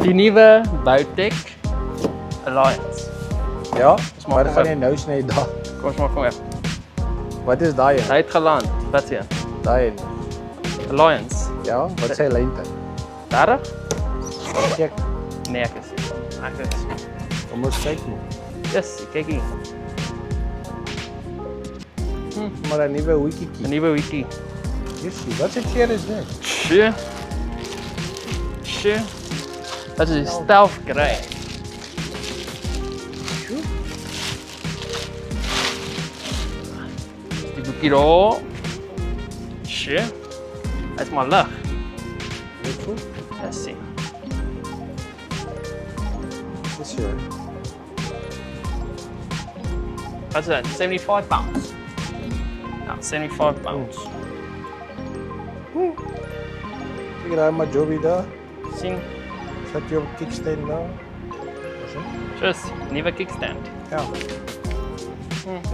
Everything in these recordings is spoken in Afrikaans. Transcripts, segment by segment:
Die nuwe Boutec Alliance. Ja, Ons maak maar hom gaan oop. jy nou sny daar. Kom ons maak hom oop. Wat is daai een? Hy het geland. Wat sê jy? Daai een. Alliance. Ja, wat is sy lengte? 30? Check. Nee, ek is. Kom ons kyk maar. Yes, kyk hier. Maar 'n nuwe 'n hoetjie. nuwe wiki. Jessie, wat se keer is dit? Sjoe. Dat is die stealth grey. Die boekie daar. Sjoe. Hy is maar lig. Dit goed. Let's see. Dis so. Wat is dat? 75 pounds. Ja, 75 pounds. Kyk daar maar Joby daar. Sien? Sit jy op kickstand daar? Just nuwe kickstand. Ja.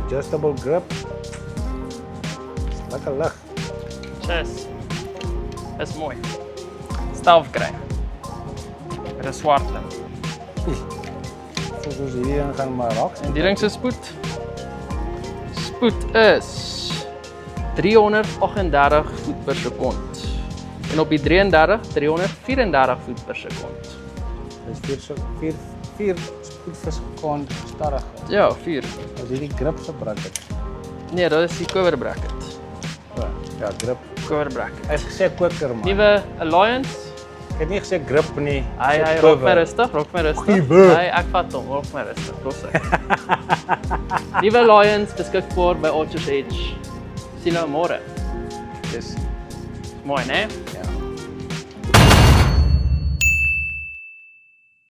Adjustable grip. Lekker lig. Just. Dis mooi. Stealth grey. Met 'n swart lig. Soos hierdie een gaan maar raak. En die ding se spoed. Spoed is 338 voet per sekond. En op die 33, 334 voet per sekond. Dis 4 spoed per sekond stadig. Ja, 4. As hierdie grip se bracket. Nee, dat is die cover bracket. Ja, grip. Cover bracket. Hy het gesê koker man. Nuwe Alliance. Ek het nie gesê grip nie. Hy Gesê raak my cover. rustig, raak my rustig. Goeie woord. Hy ek vat hom, raak my rustig. Los hy. Nuwe Alliance beskikbaar by Archer's Edge. Sien nou môre. Dis Mooi, né?